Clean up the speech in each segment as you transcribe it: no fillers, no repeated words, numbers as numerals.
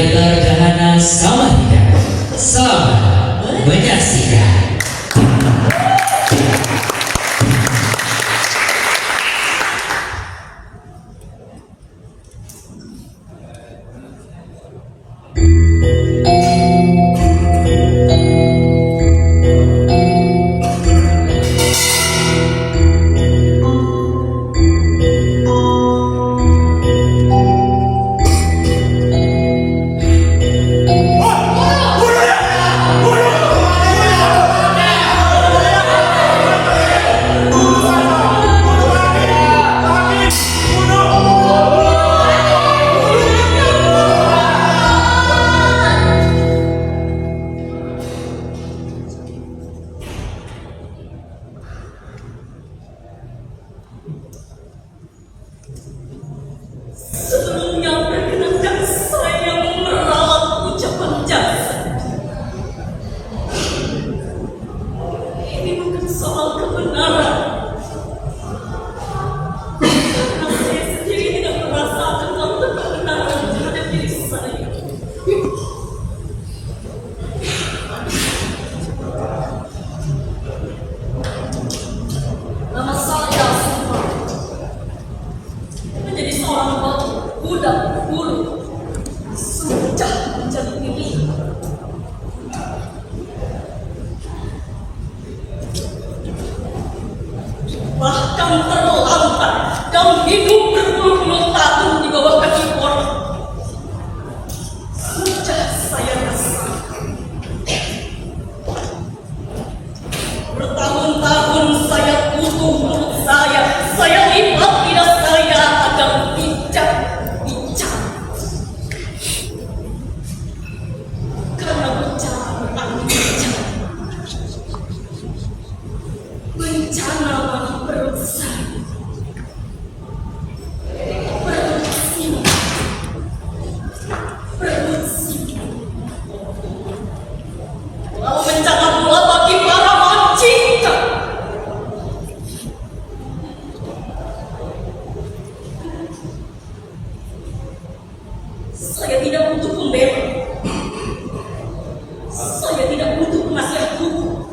Teater Dahana Samarinda. Selamat menyaksikan. Sebelumnya perkenankan saya merawat ucapan jasa. Ini bukan soal kebenaran, karena saya sendiri tidak merasakan kebenaran terhadap diri saya. Nama saya Sumar, menjadi seorang budak bulu, sudah menjadi milik. Bahkan terlantar dan hidup berpuluh-puluh tahun di bawah kaki orang. Sudah saya rasakan. Bertahun-tahun saya tutup mulut saya lipat lidah saya agar tidak bicara. Karena bicara berarti bencana. Bencana bagi perut saya. Perut sini. Perut sini. Lalu bencana pula bagi para majikan. Saya tidak butuh pembela. Saya tidak butuh penasihat hukum,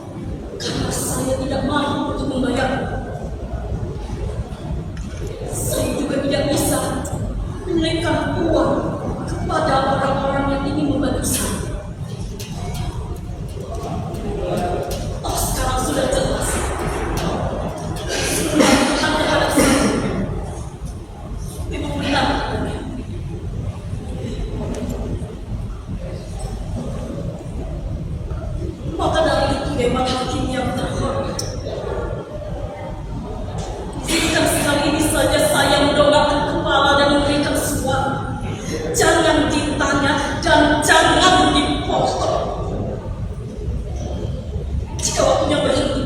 karena saya tidak mampu untuk membayar. Saya juga tidak bisa menaikkan uang kepada orang-orang yang ingin membantu saya. Oh, sekarang sudah jelas. Sudah tentang terhadap saya. Ibu benar. Maka dari itu Dewan Hakim yang terhormat, izinkan sekali ini saja saya mendongakkan kepala dan memberikan suara. Jangan ditanya dan jangan dipotong. Jika waktunya berhenti,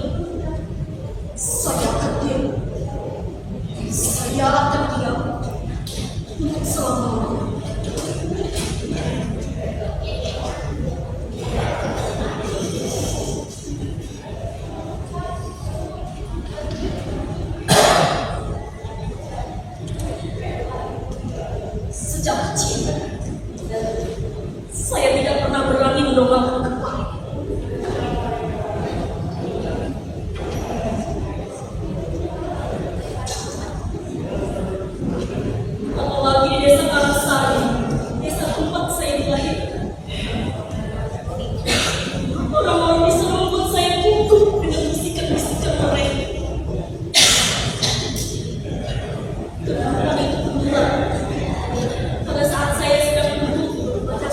saya akan diam. Saya akan diam untuk selamanya. Sejak kecil, saya tidak pernah berani mendongakkan kepala. Apalagi di desa Karangsari, desa tempat saya dilahirkan. Orang-orang bisa membuat saya gugup dengan bisikan-bisikan mereka. Kebenaran itu benar. Pada saat saya sedang duduk pada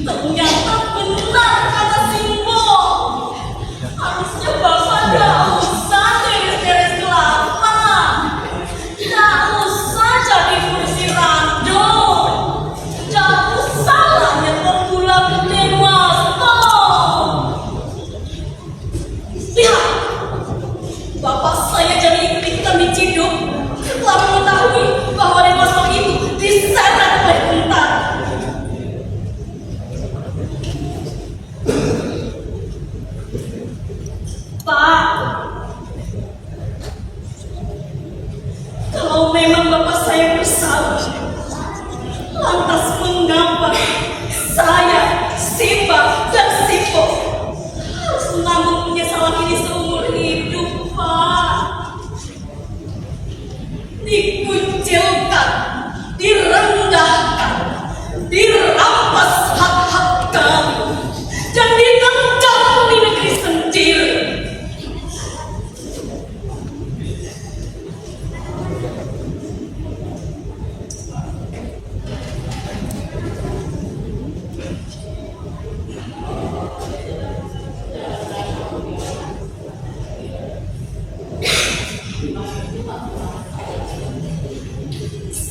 Ternyata benar kata Simbo. Harusnya Bapak gak usah beres-beres kelapa. Gak usah jadi kursi rando. Gak usah lah nyetor gula gede Wasto. Lihat, Bapak saya jadi ikut-ikutan diciduk setelah mengetahui bahwa Wasto itu diseret oleh tentara. Pak, kalau memang Bapak saya bersalah, lantas mengapa saya, Simba, dan Simbo harus menanggung penyesalan ini seumur hidup, Pak? Dikucilkan, direndahkan, dirampas hak-hak kami, dan ditangkap di negeri sendiri.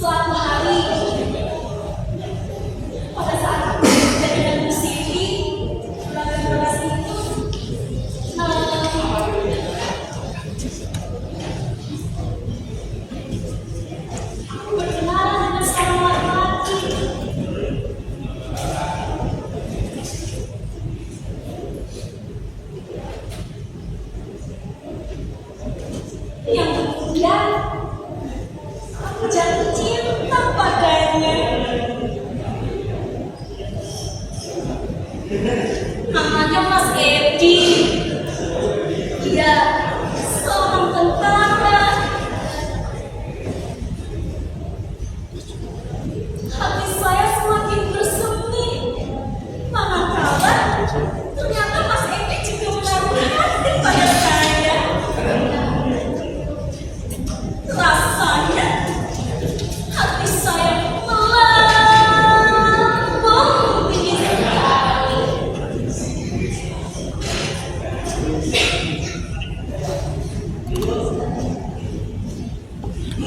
Suatu hari, pada saat aku bekerja dengan Bu Siti, beras itu, aku berkenalan dengan seorang laki-laki yang kemudian aku jatuh cinta padanya. Namanya Mas Edi. Dia seorang tentara. Hati saya semakin bersemi. Manakala ternyata Mas Edi juga menaruh hati pada saya. Rasanya hati saya melambung tinggi sekali.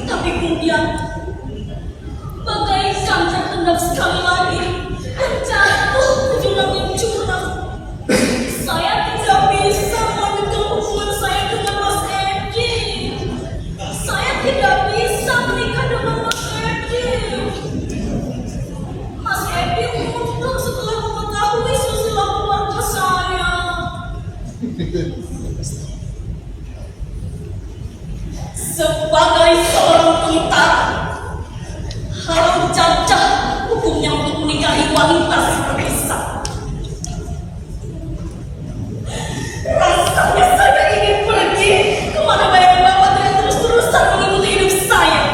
Tapi kemudian bagaikan tertendang sekali lagi dan jatuh ke jurang yang curam. Saya tidak bisa melanjutkan hubungan saya dengan Mas Edi. Saya tidak bisa menikah dengan Mas Edi. Mas Edi mundur setelah mengetahui silsilah keluarga saya. Sebagai seorang tentara, haram cacat hukumnya untuk menikahi wanita seperti saya. Rasanya saya ingin pergi kemana bayangan Bapak tidak terus-terusan mengikuti hidup saya.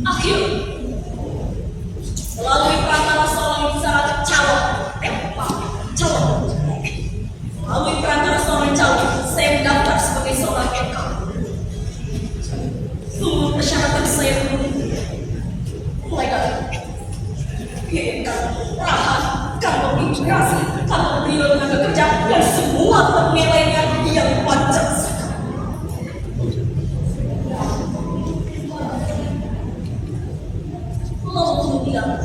Akhirnya, melalui perantara seorang calon, melalui perantara seorang calon, saya mendaftar sebagai seorang EK. Semua persyaratan saya penuhi, mulai dari pendidikan, perahan, kantor imigrasi, kantor biro tenaga kerja, dan semua nilainya yang wajar sekali. Lalu kemudian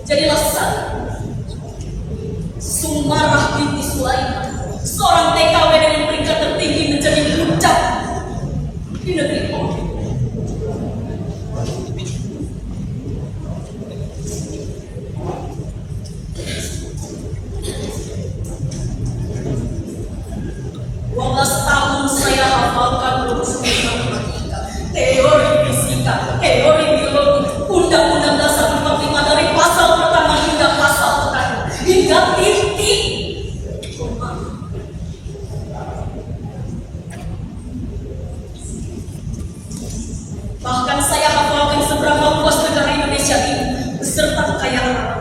jadilah saya Sumarah binti Sulaiman, seorang TKW dengan peringkat tertinggi menjadi budak di negeri Orang. Tahun saya hafalkan rumus matematika, teori fisika, teori biologi, undang-undang dasar 45 dari pasal pertama hingga pasal terakhir, hingga titik. Bahkan saya hafalkan seberapa luas negara Indonesia ini beserta kekayaan alam.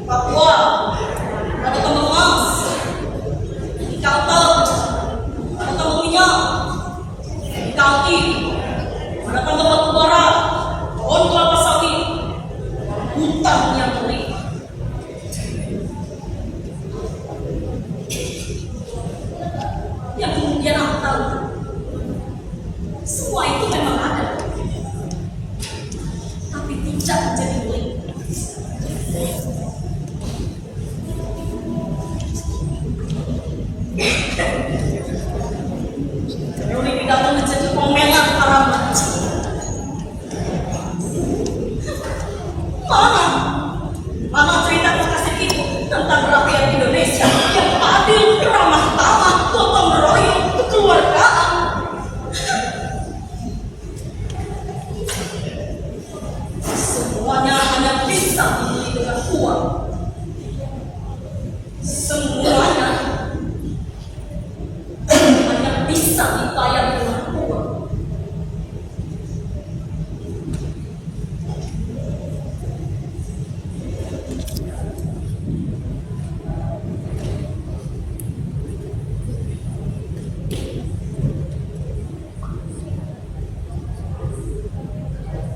Papua, ada tambang emas, di Kalteng, ada tambang minyak, di Kalti, ada tambang batu bara, pohon kelapa sawit, hutan yang kering. Yang kemudian aku tahu, semua itu memang ada, tapi tidak menjadi milik. Teori pidato menjadi komenan para maci. Mana cerita kasih itu tentang rakyat Indonesia yang adil, ramah tamah, gotong royong, kekeluargaan. Semuanya hanya bisa dibeli dengan uang. Semuanya hanya bisa dibayar dengan uang.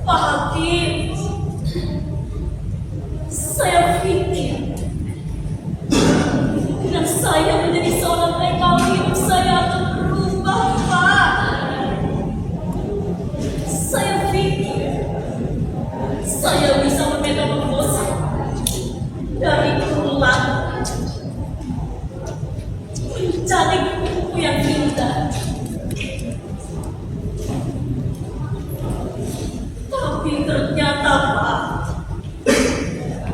Pak Hakim, saya pikir dengan saya menjadi seorang TKW hidup saya akan berubah, Pak. Saya pikir saya bisa memegang musik dari ulang menjadi buku yang indah. Tapi ternyata, Pak,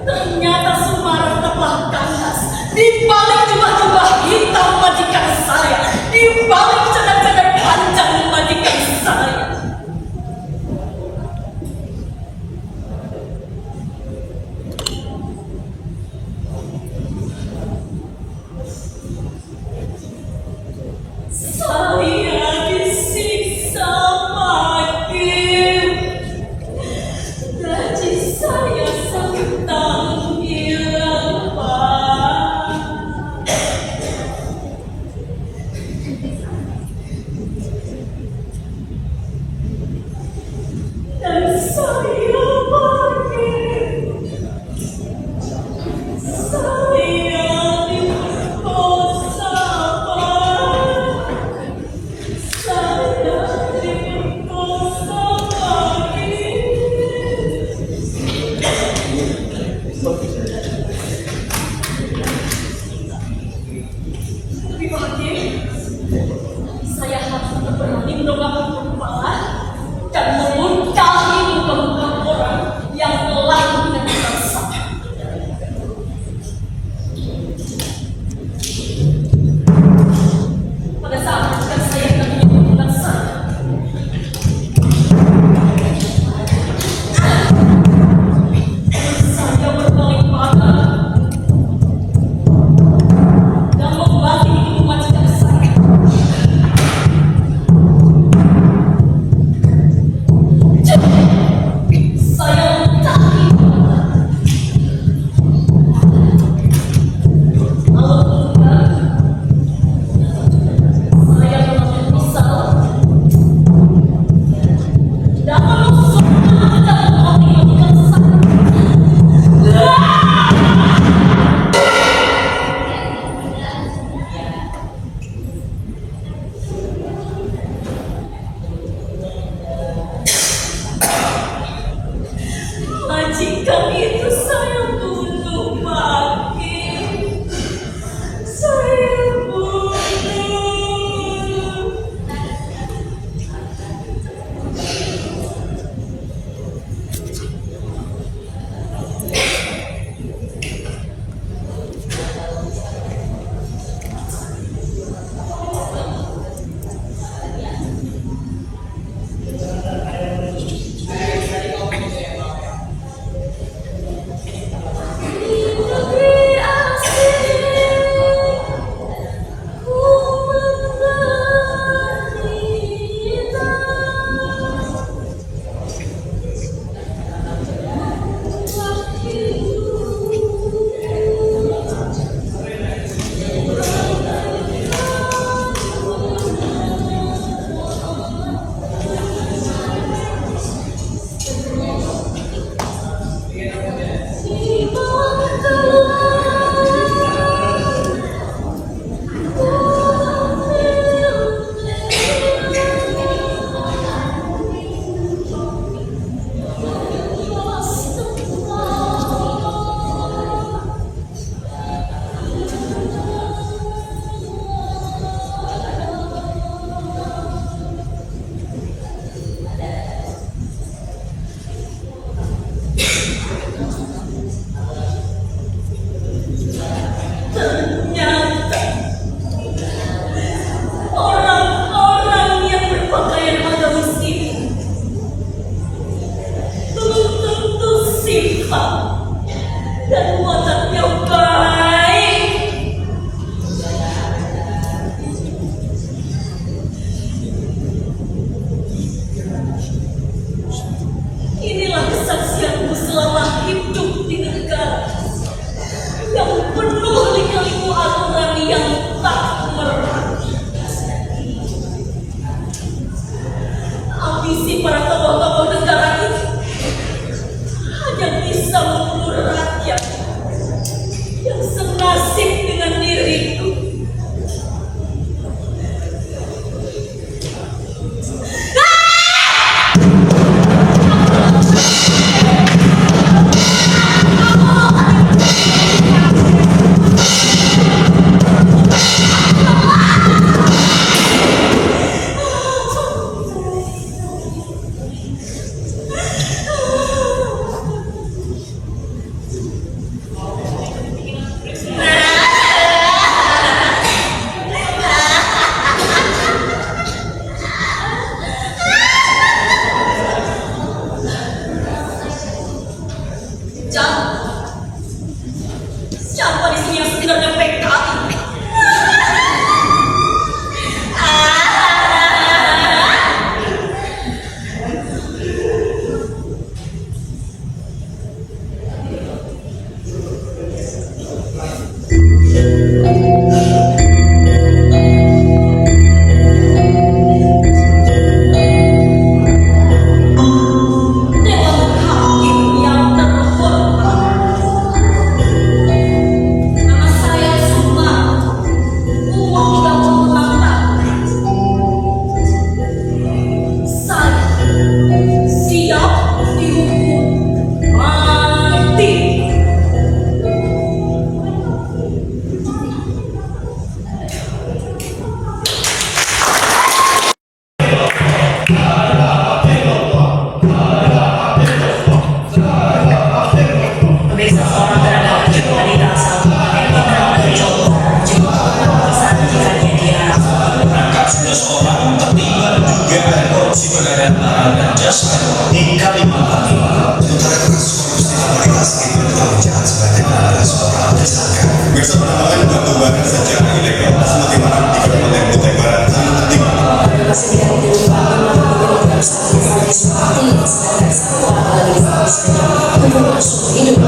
ternyata Sumaran telah kandas di balik jubah-jubah hitam majikan saya, di balik cadar-cadar panjang majikan saya. Saya disiksa makin. Gaji saya sangat tanggung, Pak. Siapa di sini yang sebenarnya PKI? Dewan Hakim yang terhormat, nama saya Suma, umur 36 tahun. Saya siap dihukum mati. Pemirsa, seorang tenaga kerja wanita asal Kabupaten Indramayu, Jawa Barat juga pemeriksaan jika dia diarak. Menangkap 11 orang terlibat dugaan korupsi pengadaan barang dan jasa di Kalimantan Timur. Sementara kasus korupsi komunitas itu bertanggung jawab sebanyak 16 orang tersangka. Bisa penambangan batu bara secara ilegal semakin marak di Kabupaten Kutai Barat, Kalimantan Timur. Masih tidak ditemukan 5 kg sabu jenis martil, sedangkan satu orang lagi difonis dengan hukuman seumur hidup.